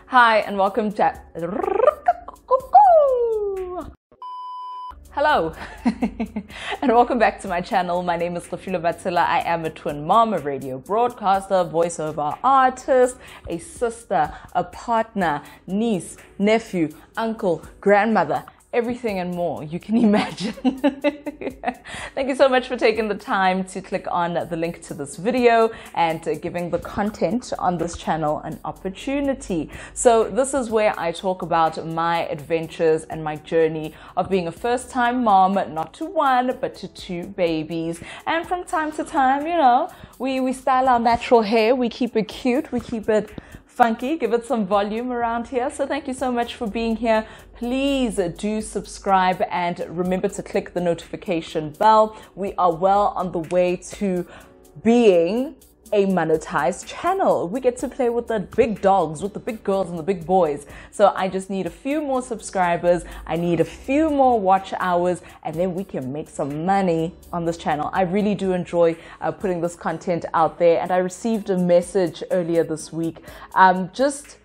Hi and welcome to Hello and welcome back to my channel. My name is Fifi. I am a twin mom, a radio broadcaster, voiceover artist, a sister, a partner, niece, nephew, uncle, grandmother, everything and more you can imagine. Thank you so much for taking the time to click on the link to this video and giving the content on this channel an opportunity. So this is where I talk about my adventures and my journey of being a first-time mom, not to one but to two babies. And from time to time, you know, we style our natural hair, we keep it cute, we keep it funky, give it some volume around here. So thank you so much for being here. Please do subscribe and remember to click the notification bell. We are well on the way to being a monetized channel. We get to play with the big dogs, with the big girls and the big boys. So I just need a few more subscribers. I need a few more watch hours, and then we can make some money on this channel. I really do enjoy putting this content out there, and I received a message earlier this week just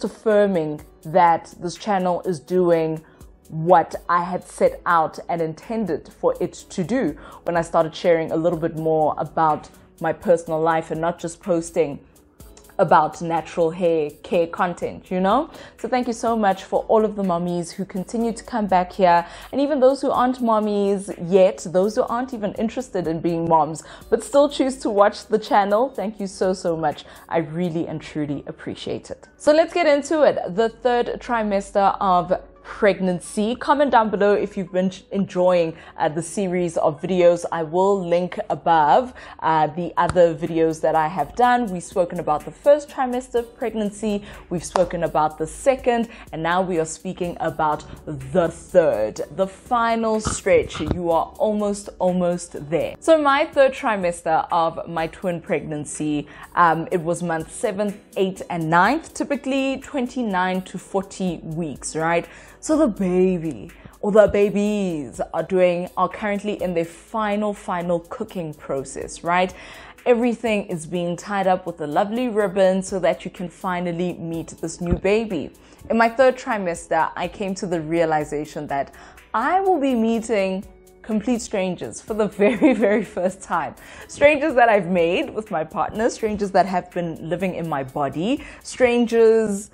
affirming that this channel is doing what I had set out and intended for it to do when I started sharing a little bit more about my personal life and not just posting about natural hair care content, you know? So thank you so much for all of the mommies who continue to come back here, and even those who aren't mommies yet, those who aren't even interested in being moms but still choose to watch the channel. Thank you so much. I really and truly appreciate it. So let's get into it. The third trimester of pregnancy. Comment down below if you've been enjoying the series of videos. I will link above the other videos that I have done. We've spoken about the first trimester of pregnancy, we've spoken about the second, and now we are speaking about the third, the final stretch. You are almost there. So my third trimester of my twin pregnancy, it was month 7th, 8th, and 9th, typically 29 to 40 weeks, right? So the baby or the babies are currently in their final cooking process, right? Everything is being tied up with a lovely ribbon so that you can finally meet this new baby. In my third trimester, I came to the realization that I will be meeting complete strangers for the very first time. Strangers that I've made with my partner, strangers that have been living in my body, strangers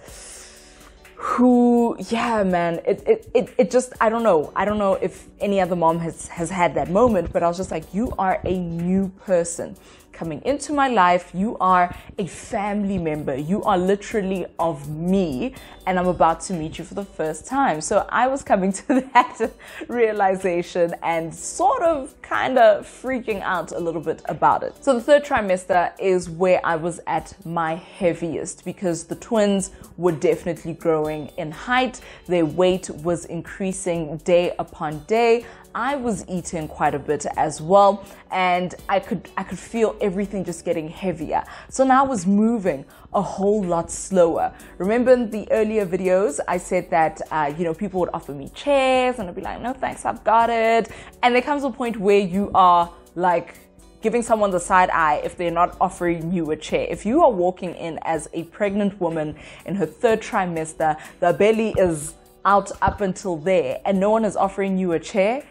who, yeah, man, it just, I don't know if any other mom has had that moment, but I was just like, you are a new person coming into my life. You are a family member. You are literally of me, and I'm about to meet you for the first time. So I was coming to that realization and sort of kind of freaking out a little bit about it. So the third trimester is where I was at my heaviest because the twins were definitely growing in height. Their weight was increasing day upon day. I was eating quite a bit as well, and I could feel everything just getting heavier. So now I was moving a whole lot slower. Remember in the earlier videos, I said that, you know, people would offer me chairs and I'd be like, no thanks, I've got it. And there comes a point where you are like giving someone the side eye if they're not offering you a chair. If you are walking in as a pregnant woman in her third trimester, the belly is out up until there, and no one is offering you a chair,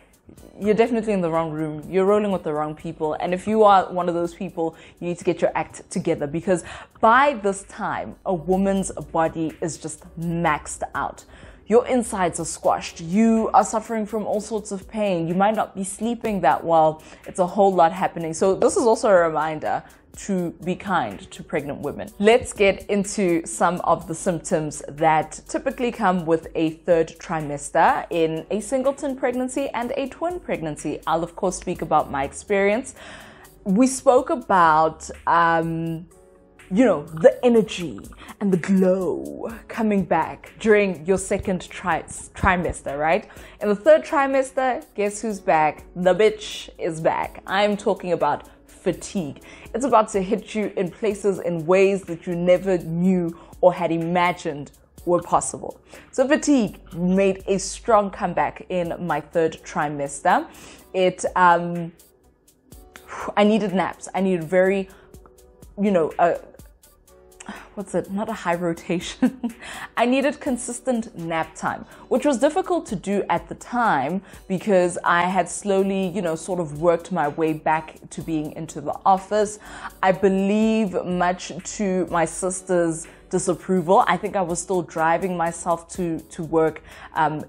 you're definitely in the wrong room. You're rolling with the wrong people. And if you are one of those people, you need to get your act together, because by this time, a woman's body is just maxed out. Your insides are squashed. You are suffering from all sorts of pain. You might not be sleeping that well. It's a whole lot happening. So this is also a reminder to be kind to pregnant women. Let's get into some of the symptoms that typically come with a third trimester in a singleton pregnancy and a twin pregnancy. I'll of course speak about my experience. We spoke about you know, the energy and the glow coming back during your second trimester, right? In the third trimester, guess who's back? The bitch is back. I'm talking about fatigue. It's about to hit you in places, in ways that you never knew or had imagined were possible. So fatigue made a strong comeback in my third trimester. I needed naps. I needed very, you know, not a high rotation. I needed consistent nap time, which was difficult to do at the time because I had slowly, sort of worked my way back to being into the office. I believe much to my sister's disapproval. I think I was still driving myself to work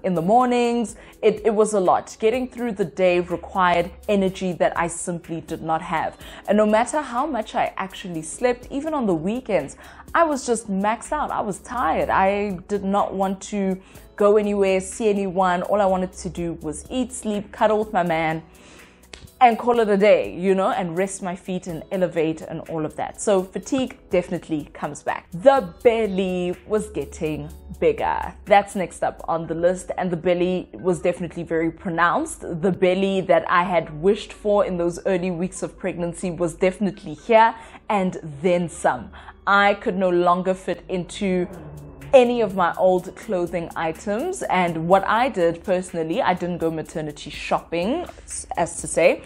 in the mornings. It was a lot. Getting through the day required energy that I simply did not have. And no matter how much I actually slept, even on the weekends, I was just maxed out. I was tired. I did not want to go anywhere, see anyone. All I wanted to do was eat, sleep, cuddle with my man, and call it a day, and rest my feet and elevate and all of that. So fatigue definitely comes back. The belly was getting bigger. That's next up on the list, and the belly was definitely very pronounced. The belly that I had wished for in those early weeks of pregnancy was definitely here, and then some. I could no longer fit into any of my old clothing items, and what I did personally, I didn't go maternity shopping, as to say.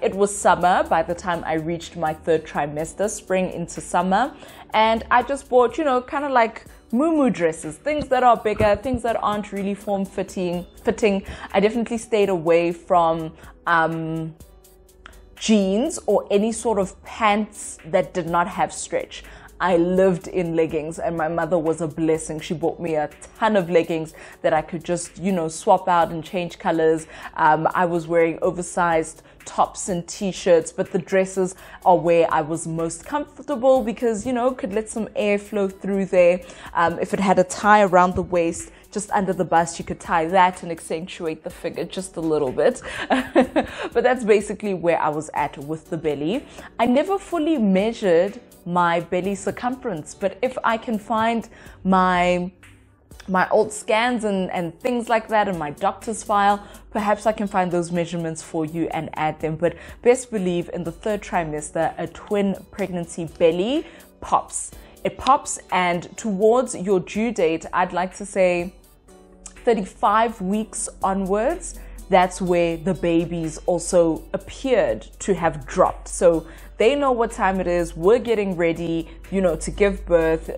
It was summer by the time I reached my 3rd trimester, spring into summer, and I just bought, kind of like muumuu dresses, things that are bigger, things that aren't really form-fitting. I definitely stayed away from jeans or any sort of pants that did not have stretch. I lived in leggings, and my mother was a blessing. She bought me a ton of leggings that I could just, swap out and change colors. I was wearing oversized tops and t-shirts, but the dresses are where I was most comfortable because, could let some air flow through there. If it had a tie around the waist, just under the bust, you could tie that and accentuate the figure just a little bit. But that's basically where I was at with the belly. I never fully measured my belly circumference, but if I can find my old scans and things like that in my doctor's file, perhaps I can find those measurements for you and add them. But best believe in the 3rd trimester, a twin pregnancy belly pops. It pops, and towards your due date, I'd like to say 35 weeks onwards, that's where the babies also appeared to have dropped. So they know what time it is. We're getting ready, to give birth.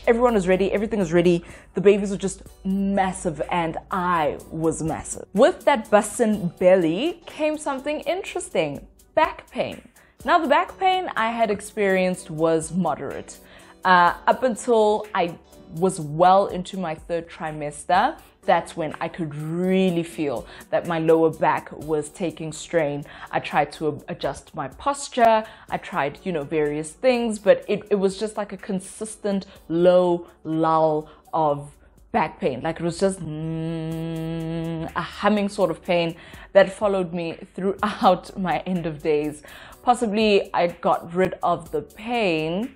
Everyone is ready. Everything is ready. The babies are just massive, and I was massive. With that bussin' belly came something interesting: back pain. Now, the back pain I had experienced was moderate. Up until I was well into my 3rd trimester, that's when I could really feel that my lower back was taking strain. I tried to adjust my posture. I tried, various things, but it was just like a consistent low lull of back pain. Like it was just a humming sort of pain that followed me throughout my end of days. Possibly I got rid of the pain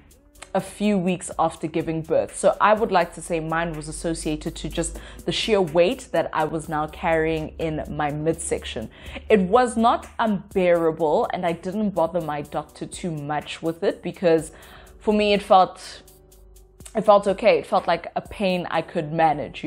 a few weeks after giving birth. So I would like to say mine was associated to just the sheer weight that I was now carrying in my midsection. It was not unbearable, and I didn't bother my doctor too much with it because for me it felt okay. It felt like a pain I could manage,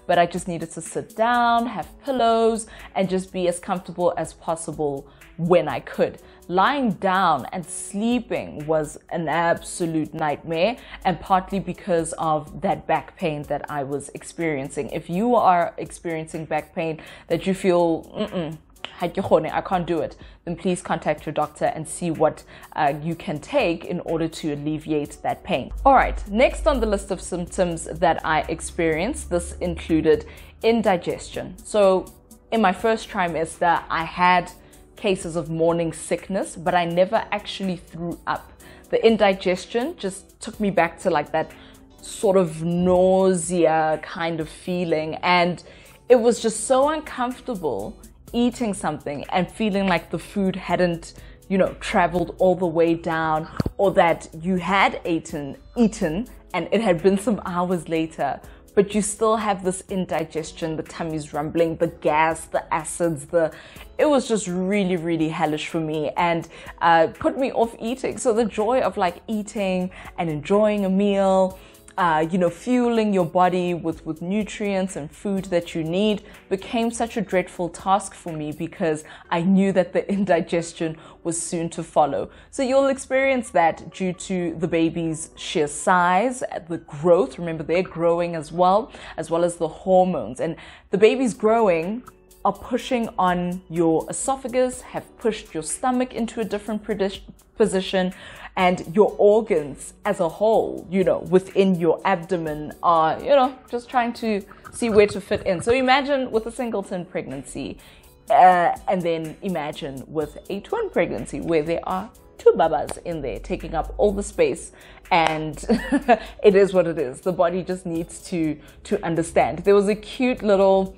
but I just needed to sit down, have pillows, and just be as comfortable as possible when I could. Lying down and sleeping was an absolute nightmare, and partly because of that back pain that I was experiencing. If you are experiencing back pain that you feel, I can't do it, then please contact your doctor and see what you can take in order to alleviate that pain. All right, next on the list of symptoms that I experienced, this included indigestion. So in my 1st trimester, I had cases of morning sickness, but I never actually threw up. The indigestion just took me back to like that sort of nausea kind of feeling, and it was just so uncomfortable eating something and feeling like the food hadn't, traveled all the way down, or that you had eaten and it had been some hours later, but you still have this indigestion, the tummy's rumbling, the gas, the acids, it was just really, really hellish for me and put me off eating. So the joy of like eating and enjoying a meal fueling your body with nutrients and food that you need became such a dreadful task for me because I knew that the indigestion was soon to follow. So you'll experience that due to the baby's sheer size, the growth. Remember, they're growing as well as the hormones. And the baby's growing are pushing on your esophagus, have pushed your stomach into a different position, and your organs as a whole, within your abdomen are, just trying to see where to fit in. So imagine with a singleton pregnancy, and then imagine with a twin pregnancy where there are two babas in there taking up all the space, and it is what it is. The body just needs to understand. There was a cute little,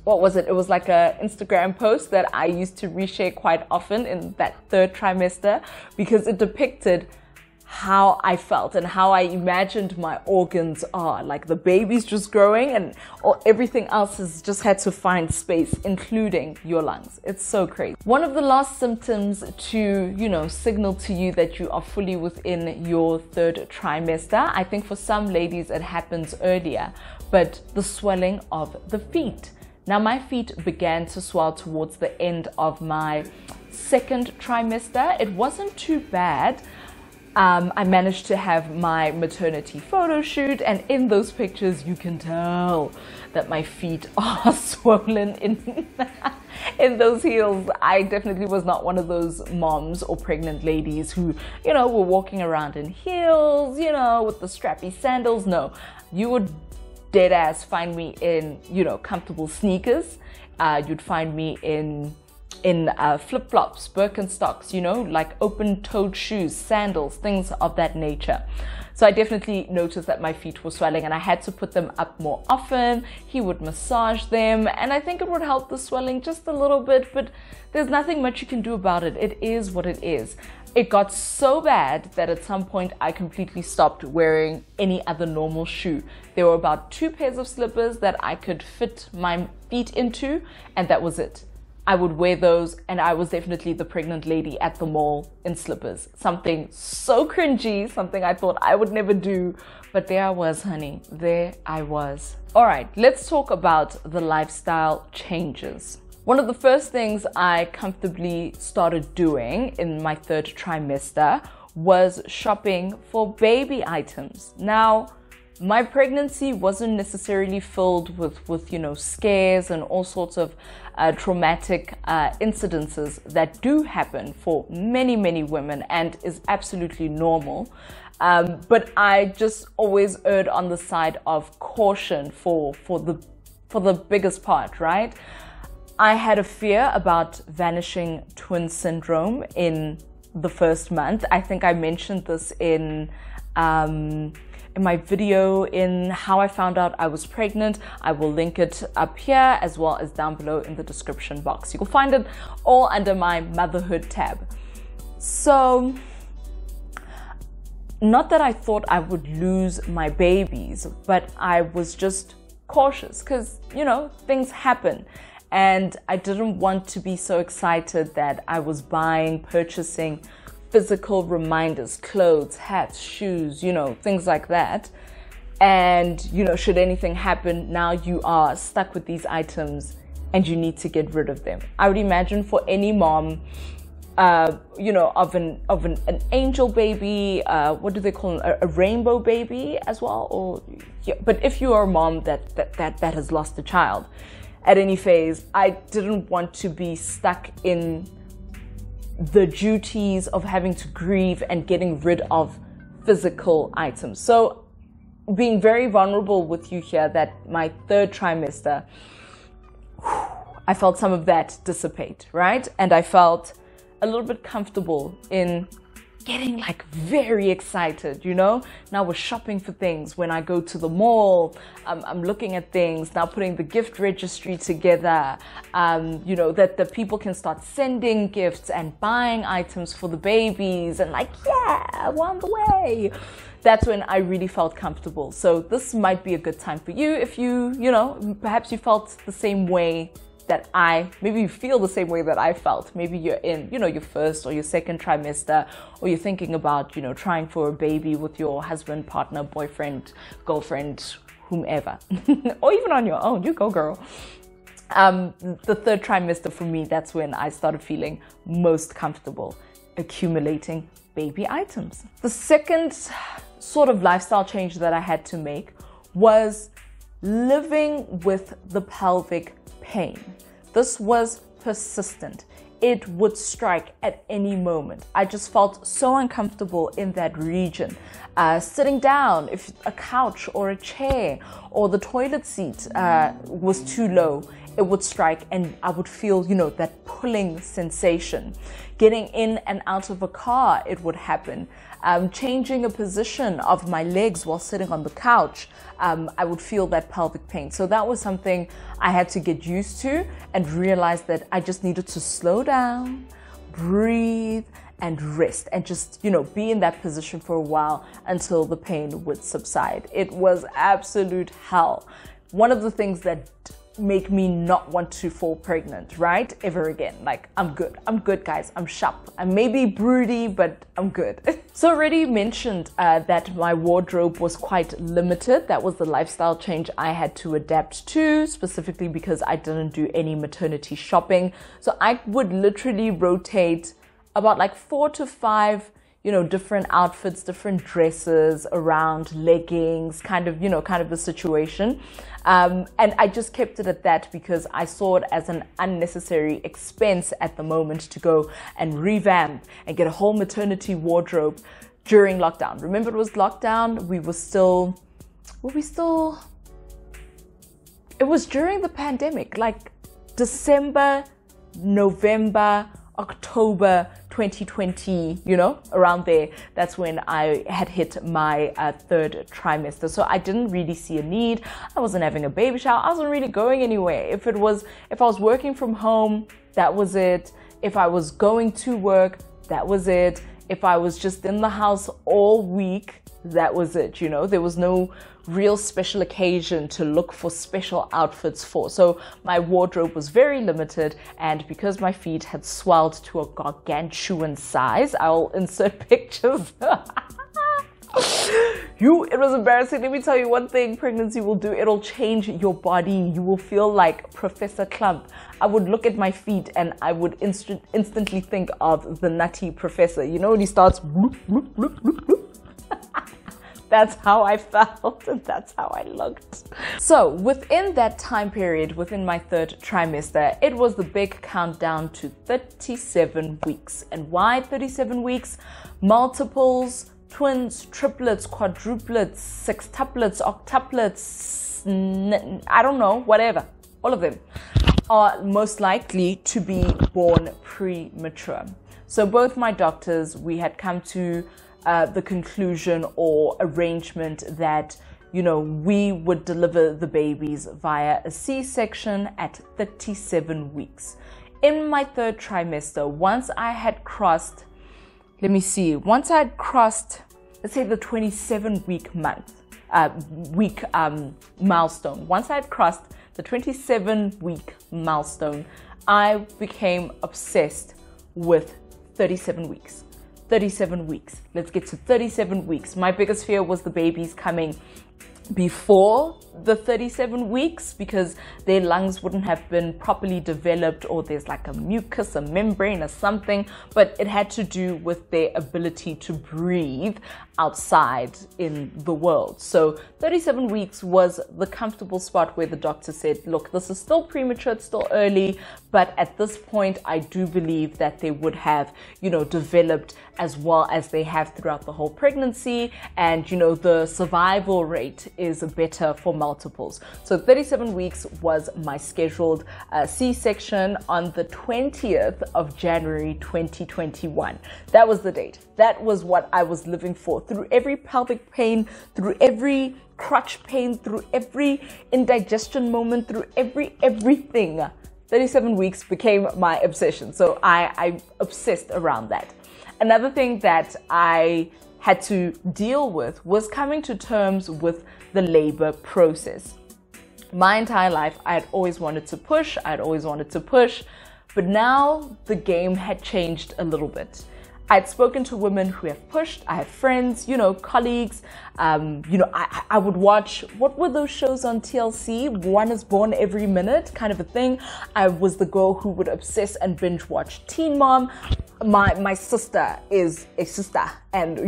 what was it? It was like a Instagram post that I used to reshare quite often in that third trimester because it depicted how I felt and how I imagined my organs are. Like the baby's just growing and everything else has just had to find space, including your lungs. It's so crazy. One of the last symptoms to, signal to you that you are fully within your third trimester, I think for some ladies it happens earlier, but the swelling of the feet. Now, my feet began to swell towards the end of my second trimester. It wasn't too bad. I managed to have my maternity photo shoot, and in those pictures you can tell that my feet are swollen in those heels. I definitely was not one of those moms or pregnant ladies who, were walking around in heels, with the strappy sandals. No, you would dead ass find me in, comfortable sneakers. You'd find me in flip-flops, Birkenstocks, like open-toed shoes, sandals, things of that nature. So I definitely noticed that my feet were swelling and I had to put them up more often. He would massage them and I think it would help the swelling just a little bit, but there's nothing much you can do about it. It is what it is. It got so bad that at some point I completely stopped wearing any other normal shoe. There were about 2 pairs of slippers that I could fit my feet into, and that was it. I would wear those, and I was definitely the pregnant lady at the mall in slippers. Something so cringy, something I thought I would never do, but there I was, honey. There I was. All right, let's talk about the lifestyle changes. One of the first things I comfortably started doing in my third trimester was shopping for baby items. Now, my pregnancy wasn't necessarily filled with scares and all sorts of traumatic incidences that do happen for many, many women and is absolutely normal. But I just always erred on the side of caution for the biggest part, right? I had a fear about vanishing twin syndrome in the first month. I think I mentioned this in my video in how I found out I was pregnant. I will link it up here as well as down below in the description box. You will find it all under my motherhood tab. So, not that I thought I would lose my babies, but I was just cautious because, things happen. And I didn't want to be so excited that I was purchasing physical reminders, clothes, hats, shoes, things like that. And, should anything happen, now you are stuck with these items and you need to get rid of them. I would imagine for any mom, of an angel baby, what do they call it? A rainbow baby as well? Or, yeah, but if you are a mom that has lost a child, at any phase, I didn't want to be stuck in the duties of having to grieve and getting rid of physical items. So being very vulnerable with you here that my third trimester, I felt some of that dissipate, right? And I felt a little bit comfortable in getting very excited, Now we're shopping for things. When I go to the mall, I'm looking at things, now putting the gift registry together, that the people can start sending gifts and buying items for the babies and yeah, we're on the way. That's when I really felt comfortable. So this might be a good time for you if you, perhaps you felt the same way that maybe you feel the same way that I felt. Maybe you're in, your first or your second trimester, or you're thinking about, trying for a baby with your husband, partner, boyfriend, girlfriend, whomever, or even on your own. You go, girl. The third trimester for me, that's when I started feeling most comfortable accumulating baby items. The second sort of lifestyle change that I had to make was living with the pelvic pain. This was persistent. It would strike at any moment. I just felt so uncomfortable in that region. Sitting down, if a couch or a chair or the toilet seat was too low, it would strike and I would feel, that pulling sensation. Getting in and out of a car, it would happen. Changing a position of my legs while sitting on the couch, I would feel that pelvic pain. So that was something I had to get used to and realize that I just needed to slow down, breathe, and rest, and just, be in that position for a while until the pain would subside. It was absolute hell. One of the things that make me not want to fall pregnant, right? Ever again. Like, I'm good, guys. I'm sharp. I may be broody, but I'm good. So already mentioned that my wardrobe was quite limited. That was the lifestyle change I had to adapt to, specifically because I didn't do any maternity shopping. So I would literally rotate about like 4 to 5 different outfits, different dresses around, leggings, kind of a situation. And I just kept it at that because I saw it as an unnecessary expense at the moment to go and revamp and get a whole maternity wardrobe during lockdown. Remember, it was lockdown. It was during the pandemic, like December, November, October 2020, around there. That's when I had hit my third trimester. So I didn't really see a need. I wasn't having a baby shower. I wasn't really going anywhere. If I was working from home, that was it. If I was going to work, that was it. If I was just in the house all week, that was it. There was no real special occasion to look for special outfits for. So my wardrobe was very limited, and because my feet had swelled to a gargantuan size, I'll insert pictures. It was embarrassing. Let me tell you one thing pregnancy will do. It'll change your body. You will feel like Professor Clump. I would look at my feet and I would instantly think of the Nutty Professor. When he starts bloop, bloop, bloop, bloop, bloop. That's how I felt and that's how I looked. So within that time period, within my third trimester, it was the big countdown to 37 weeks. And why 37 weeks? Multiples, twins, triplets, quadruplets, sextuplets, octuplets, I don't know, whatever, all of them are most likely to be born premature. So both my doctors, we had come to the conclusion or arrangement that, we would deliver the babies via a C-section at 37 weeks. In my third trimester, once I had crossed, let's say the 27-week milestone. Once I had crossed the 27-week milestone, I became obsessed with 37 weeks. 37 weeks. Let's get to 37 weeks. My biggest fear was the babies coming before the 37 weeks because their lungs wouldn't have been properly developed, or there's like a mucus, a membrane or something, but it had to do with their ability to breathe outside in the world. So 37 weeks was the comfortable spot where the doctor said, look, this is still premature, it's still early, but at this point I do believe that they would have, developed as well as they have throughout the whole pregnancy, and the survival rate is better for multiples. So 37 weeks was my scheduled C-section on the 20th of January 2021. That was the date. That was what I was living for. Through every pelvic pain, through every crotch pain, through every indigestion moment, through everything. 37 weeks became my obsession. So I obsessed around that. Another thing that I had to deal with was coming to terms with the labor process. My entire life, I had always wanted to push. But now the game had changed a little bit. I'd spoken to women who have pushed. I have friends, colleagues. I would watch, what were those shows on TLC? One is Born Every Minute, kind of a thing. I was the girl who would obsess and binge watch Teen Mom. My sister is a sister, and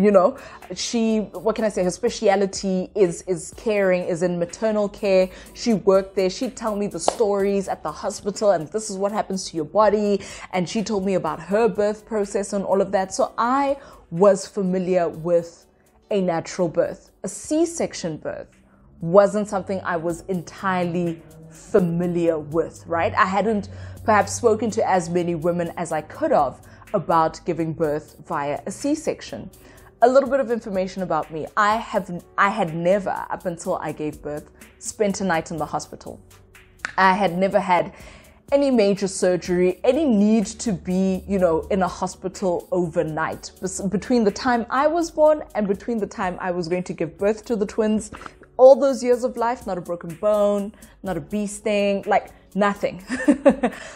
she, what can I say, her speciality is caring, is in maternal care. She worked there. She'd tell me the stories at the hospital, and this is what happens to your body, and she told me about her birth process and all of that. So I was familiar with a natural birth. A C-section birth wasn't something I was entirely familiar with, right? I hadn't perhaps spoken to as many women as I could have about giving birth via a C-section. A little bit of information about me. I had never, up until I gave birth, spent a night in the hospital. I had never had any major surgery, any need to be, in a hospital overnight. Between the time I was born and between the time I was going to give birth to the twins, all those years of life, not a broken bone, not a bee sting, like nothing.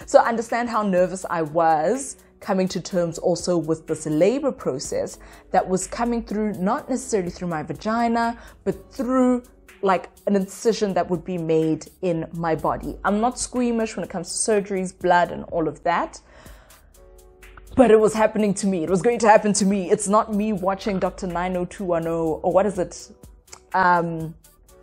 So understand how nervous I was, coming to terms also with this labor process that was coming through, not necessarily through my vagina, but through like an incision that would be made in my body. I'm not squeamish when it comes to surgeries, blood, and all of that, but it was happening to me. It was going to happen to me. It's not me watching Dr. 90210, or what is it?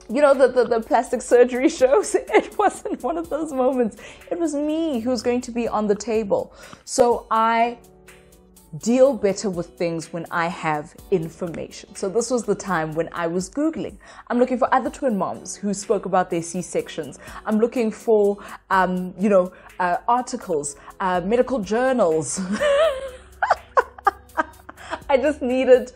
The plastic surgery shows. It wasn't one of those moments. It was me who was going to be on the table. So I deal better with things when I have information. So this was the time when I was Googling. I'm looking for other twin moms who spoke about their C-sections. I'm looking for, articles, medical journals. I just needed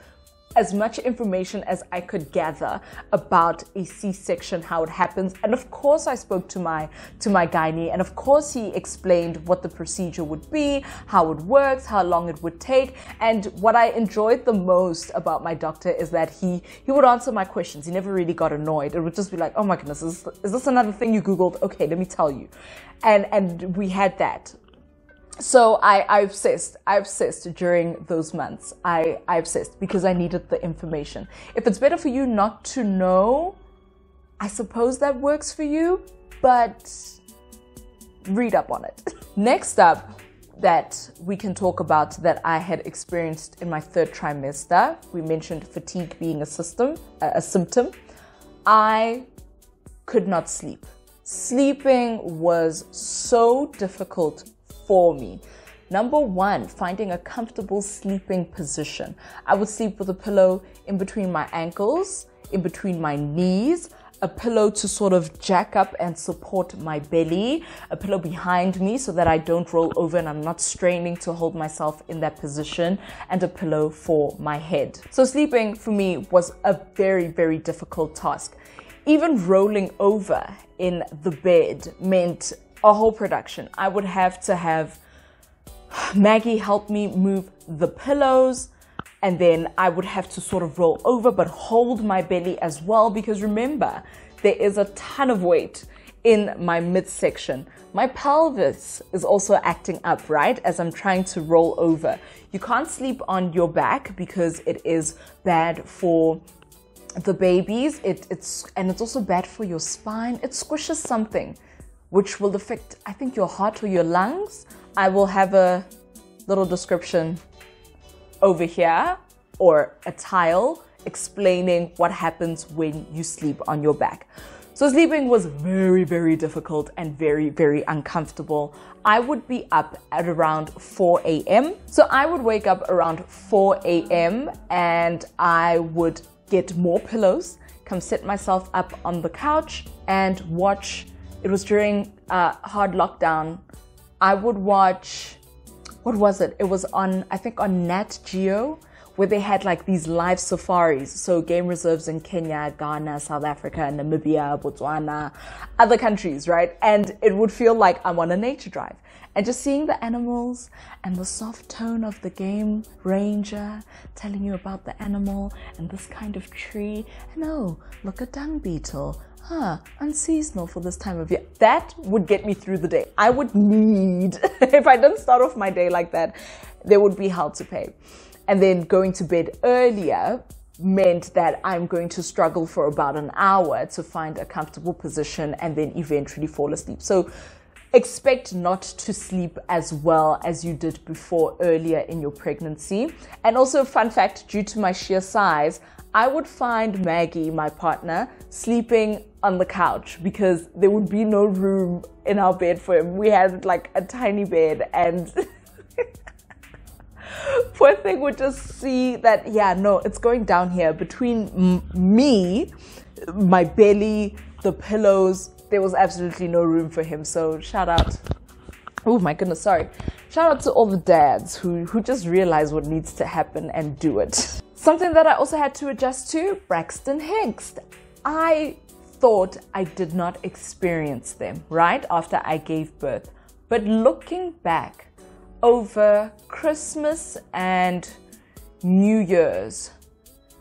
as much information as I could gather about a C-section, how it happens. And of course I spoke to my gynae, and of course he explained what the procedure would be, how it works, how long it would take. And what I enjoyed the most about my doctor is that he would answer my questions. He never really got annoyed. It would just be like, oh my goodness, is this another thing you Googled? Okay, let me tell you. And we had that. So I obsessed during those months. I obsessed because I needed the information. If it's better for you not to know, I suppose that works for you, but read up on it. Next up that we can talk about that I had experienced in my 3rd trimester, we mentioned fatigue being a symptom. I could not sleep. Sleeping was so difficult for me. Number one, finding a comfortable sleeping position. I would sleep with a pillow in between my ankles, in between my knees, a pillow to sort of jack up and support my belly, a pillow behind me so that I don't roll over and I'm not straining to hold myself in that position, and a pillow for my head. So sleeping for me was a very, very difficult task. Even rolling over in the bed meant a whole production. I would have to have Maggie help me move the pillows, and then I would have to sort of roll over but hold my belly as well, because remember, there is a ton of weight in my midsection. My pelvis is also acting up, right, as I'm trying to roll over. You can't sleep on your back because it is bad for the babies. It's also bad for your spine. It squishes something which will affect, I think, your heart or your lungs. I will have a little description over here, or a tile explaining what happens when you sleep on your back. So sleeping was very, very difficult and very, very uncomfortable. I would be up at around 4 a.m. So I would wake up around 4 a.m. and I would get more pillows, come sit myself up on the couch and watch. It was during hard lockdown. I would watch, what was it? It was on, I think, on Nat Geo, where they had like these live safaris. So game reserves in Kenya, Ghana, South Africa, Namibia, Botswana, other countries, right? And it would feel like I'm on a nature drive. And just seeing the animals and the soft tone of the game ranger telling you about the animal and this kind of tree. And oh, look, a dung beetle. unseasonal for this time of year. That would get me through the day. I would need, if I didn't start off my day like that, there would be hell to pay. And then going to bed earlier meant that I'm going to struggle for about an hour to find a comfortable position and then eventually fall asleep. So expect not to sleep as well as you did before earlier in your pregnancy. And also, fun fact, due to my sheer size, I would find Maggie, my partner, sleeping on the couch because there would be no room in our bed for him. We had like a tiny bed, and poor thing would just see that, yeah, no, it's going down here. Between me, my belly, the pillows, there was absolutely no room for him. So shout out. Oh my goodness, sorry. Shout out to all the dads who just realize what needs to happen and do it. Something that I also had to adjust to, Braxton Hicks. I thought I did not experience them right after I gave birth. But looking back over Christmas and New Year's,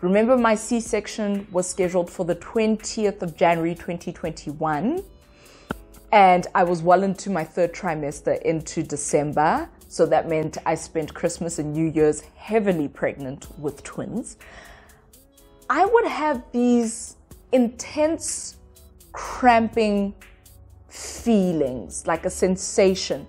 remember my C-section was scheduled for the 20th of January 2021, and I was well into my third trimester into December. So that meant I spent Christmas and New Year's heavily pregnant with twins. I would have these intense cramping feelings, like a sensation.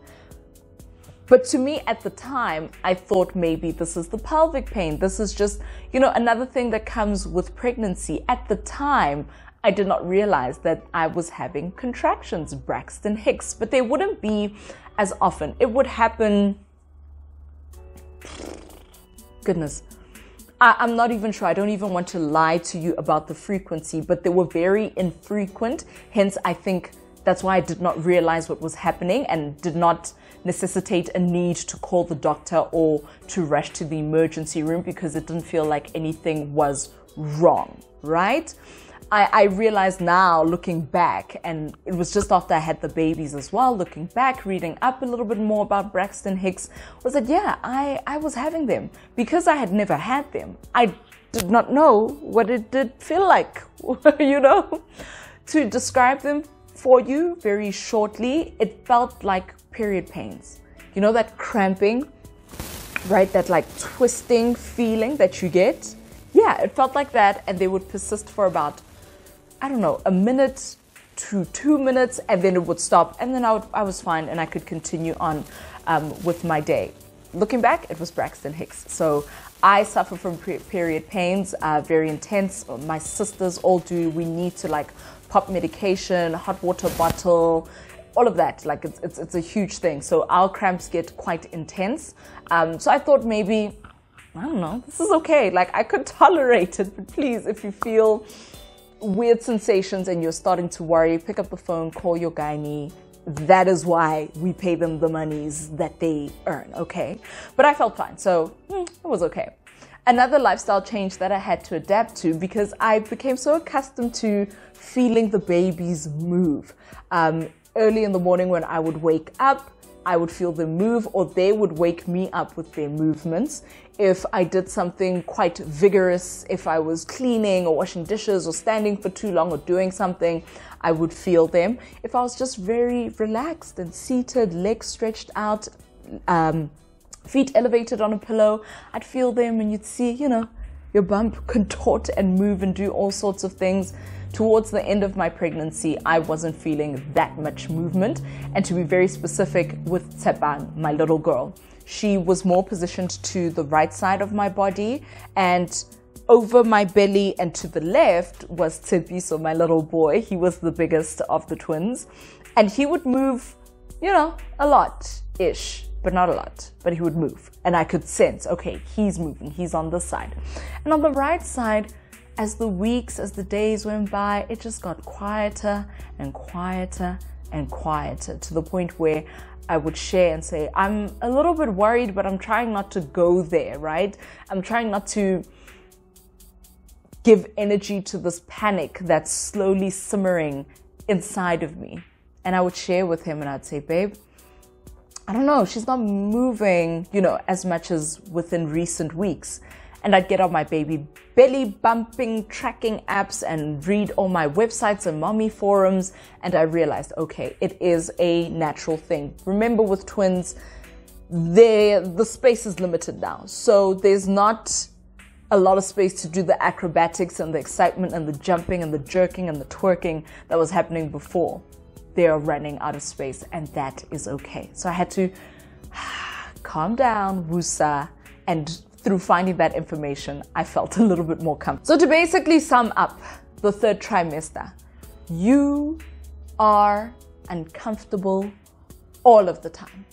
But to me at the time, I thought maybe this is the pelvic pain. This is just, another thing that comes with pregnancy. At the time, I did not realize that I was having contractions, Braxton Hicks, but they wouldn't be as often. It would happen, goodness, I'm not even sure. I don't even want to lie to you about the frequency, but they were very infrequent. Hence, I think that's why I did not realize what was happening and did not necessitate a need to call the doctor or to rush to the emergency room because it didn't feel like anything was wrong, right? I realized now, looking back, and it was just after I had the babies as well, looking back, reading up a little bit more about Braxton Hicks, was that, yeah, I was having them. Because I had never had them, I did not know what it did feel like, To describe them for you very shortly, it felt like period pains. That cramping, right? That like twisting feeling that you get. Yeah, it felt like that, and they would persist for about, I don't know, a minute to 2 minutes, and then it would stop, and then I was fine, and I could continue on with my day. Looking back, it was Braxton Hicks. So I suffer from period pains, very intense. My sisters all do. We need to like pop medication, hot water bottle, all of that. Like it's a huge thing. So our cramps get quite intense. So I thought maybe, I don't know, this is okay. Like I could tolerate it, but please, if you feel weird sensations and you're starting to worry, pick up the phone, call your gynae. That is why we pay them the monies that they earn, okay? But I felt fine, so it was okay. Another lifestyle change that I had to adapt to because I became so accustomed to feeling the babies move. Early in the morning when I would wake up, I would feel them move, or they would wake me up with their movements. If I did something quite vigorous, if I was cleaning or washing dishes or standing for too long or doing something, I would feel them. If I was just very relaxed and seated, legs stretched out, feet elevated on a pillow, I'd feel them, and you'd see, your bump contort and move and do all sorts of things. Towards the end of my pregnancy, I wasn't feeling that much movement. And to be very specific, with Tsepang, my little girl, she was more positioned to the right side of my body, and over my belly and to the left was Tsepiso, my little boy. He was the biggest of the twins, and he would move, a lot-ish, but not a lot, but he would move. And I could sense, okay, he's moving, he's on this side. And on the right side, as the weeks, as the days went by, it just got quieter and quieter and quieter, to the point where I would share and say, I'm a little bit worried, but I'm trying not to go there, right? I'm trying not to give energy to this panic that's slowly simmering inside of me. And I would share with him and I'd say, babe, I don't know, she's not moving, as much as within recent weeks. And I'd get on my baby belly bumping tracking apps and read all my websites and mommy forums. And I realized, okay, it is a natural thing. Remember, with twins, the space is limited now. So there's not a lot of space to do the acrobatics and the excitement and the jumping and the jerking and the twerking that was happening before. They are running out of space, and that is okay. So I had to calm down, woosah, and through finding that information, I felt a little bit more comfortable. So to basically sum up the third trimester, you are uncomfortable all of the time.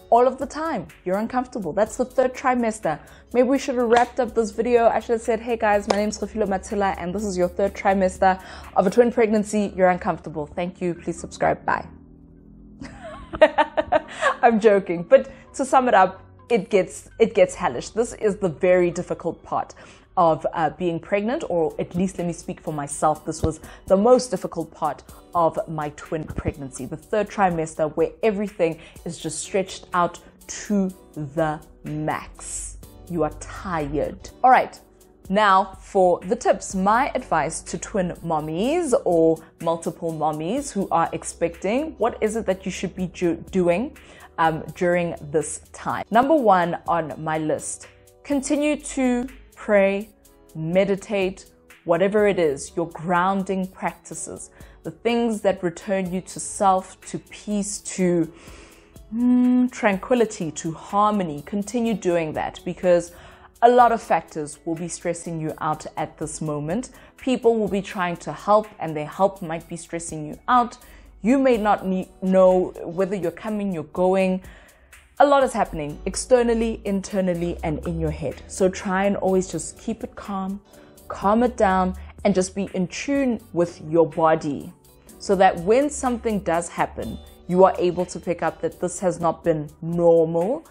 All of the time, you're uncomfortable. That's the third trimester. Maybe we should have wrapped up this video. I should have said, hey guys, my name is Fifi and this is your third trimester of a twin pregnancy. You're uncomfortable. Thank you. Please subscribe. Bye. I'm joking. But to sum it up, it gets hellish. This is the very difficult part of being pregnant, or at least let me speak for myself. This was the most difficult part of my twin pregnancy, the third trimester, where everything is just stretched out to the max. You are tired. All right, now for the tips. My advice to twin mommies or multiple mommies who are expecting, what is it that you should be doing during this time? Number one on my list, continue to pray, meditate, whatever it is, your grounding practices, the things that return you to self, to peace, to tranquility, to harmony. Continue doing that, because a lot of factors will be stressing you out at this moment. People will be trying to help, and their help might be stressing you out. You may not know whether you're coming, you're going. A lot is happening externally, internally, and in your head. So try and always just keep it calm it down, and just be in tune with your body, so that when something does happen, you are able to pick up that this has not been normal.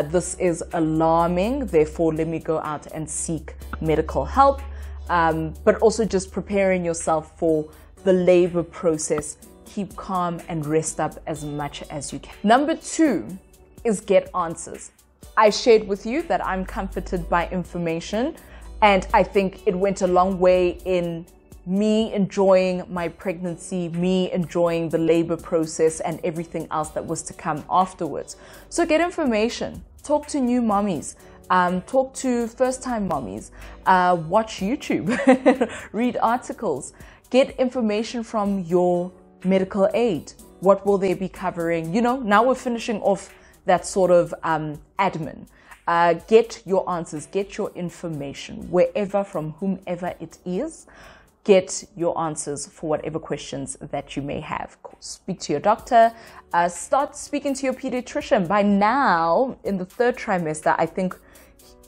This is alarming. Therefore, let me go out and seek medical help. But also just preparing yourself for the labor process. Keep calm and rest up as much as you can. Number two is get answers. I shared with you that I'm comforted by information, and I think it went a long way in me enjoying my pregnancy, me enjoying the labor process and everything else that was to come afterwards. So get information, talk to new mommies, talk to first-time mommies, watch YouTube, read articles, get information from your medical aid. What will they be covering? You know, now we're finishing off that sort of admin. Get your answers, get your information, wherever, from whomever it is. Get your answers for whatever questions that you may have. Speak to your doctor, start speaking to your pediatrician. By now, in the third trimester, I think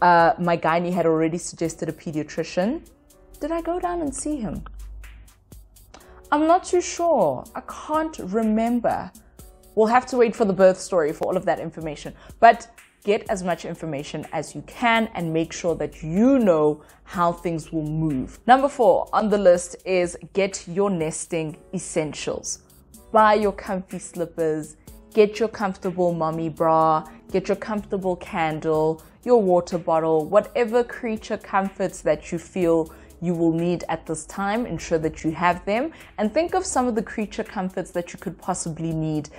my gynae had already suggested a pediatrician. Did I go down and see him? I'm not too sure. I can't remember. We'll have to wait for the birth story for all of that information. But get as much information as you can and make sure that you know how things will move. Number 4 on the list is get your nesting essentials. Buy your comfy slippers, get your comfortable mommy bra, get your comfortable candle, your water bottle, whatever creature comforts that you feel you will need at this time. Ensure that you have them, and think of some of the creature comforts that you could possibly need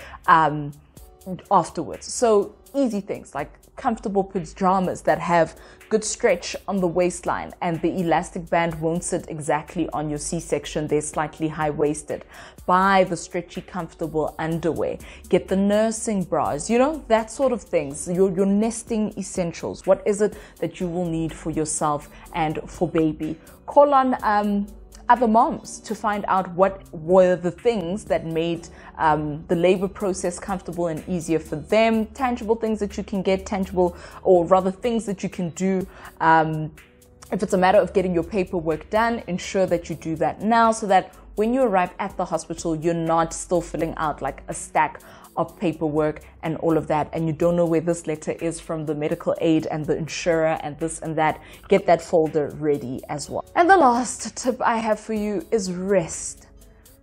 afterwards. So easy things like comfortable pajamas that have good stretch on the waistline and the elastic band won't sit exactly on your C-section. They're slightly high-waisted. Buy the stretchy, comfortable underwear. Get the nursing bras, you know, that sort of things. Your nesting essentials. What is it that you will need for yourself and for baby? Call on other moms to find out what were the things that made the labor process comfortable and easier for them. Tangible things that you can get, tangible, or rather things that you can do. If it's a matter of getting your paperwork done, ensure that you do that now, so that when you arrive at the hospital, you're not still filling out like a stack of paperwork and all of that, and you don't know where this letter is from the medical aid and the insurer and this and that. Get that folder ready as well. And the last tip I have for you is rest.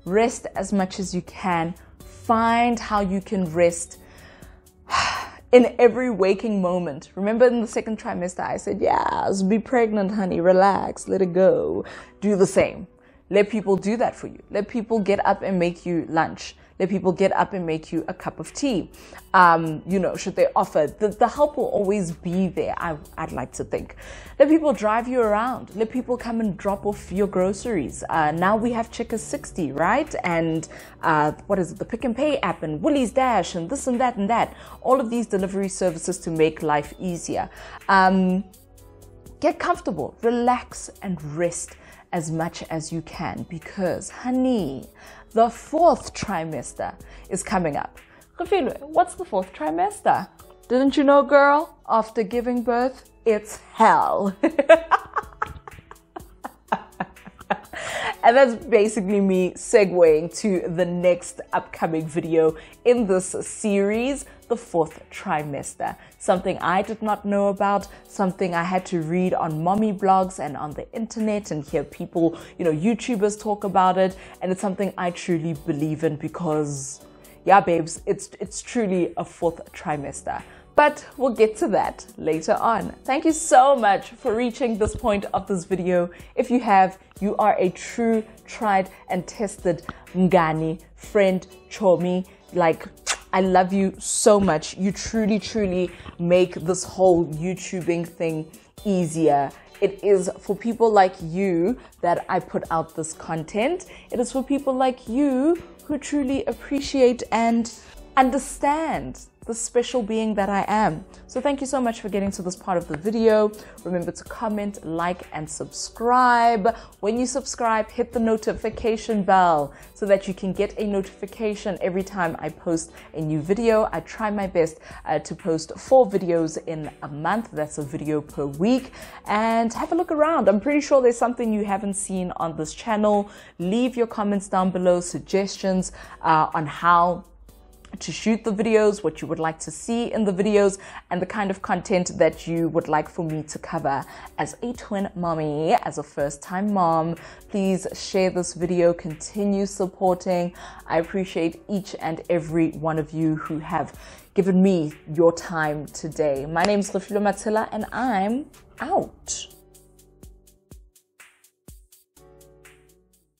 Rest as much as you can. Find how you can rest in every waking moment. Remember in the second trimester, I said, yes, be pregnant, honey, relax, let it go. Do the same. Let people do that for you. Let people get up and make you lunch. Let people get up and make you a cup of tea. You know, should they offer, the help will always be there, I'd like to think. Let people drive you around. Let people come and drop off your groceries. Now we have Checker 60, right? And what is it, the Pick and Pay app and Woolies Dash and this and that and that. All of these delivery services to make life easier. Get comfortable, relax and rest as much as you can, because honey, the 4th trimester is coming up. What's the 4th trimester? Didn't you know, girl? After giving birth, it's hell. And that's basically me segueing to the next upcoming video in this series, the 4th trimester. Something I did not know about, something I had to read on mommy blogs and on the internet and hear people, you know, YouTubers talk about it. And it's something I truly believe in because, yeah, babes, it's truly a 4th trimester. But we'll get to that later on. Thank you so much for reaching this point of this video. If you have, you are a true, tried and tested mngani, friend, chomi. Like, I love you so much. You truly, truly make this whole YouTubing thing easier. It is for people like you that I put out this content. It is for people like you who truly appreciate and understand the special being that I am. So thank you so much for getting to this part of the video. Remember to comment, like, and subscribe. When you subscribe, hit the notification bell so that you can get a notification every time I post a new video. I try my best to post 4 videos in a month. That's a video per week. And have a look around. I'm pretty sure there's something you haven't seen on this channel. Leave your comments down below, suggestions on how to shoot the videos, what you would like to see in the videos, and the kind of content that you would like for me to cover as a twin mommy, as a first-time mom. Please share this video, continue supporting. I appreciate each and every one of you who have given me your time today. My name is Fifi and I'm out.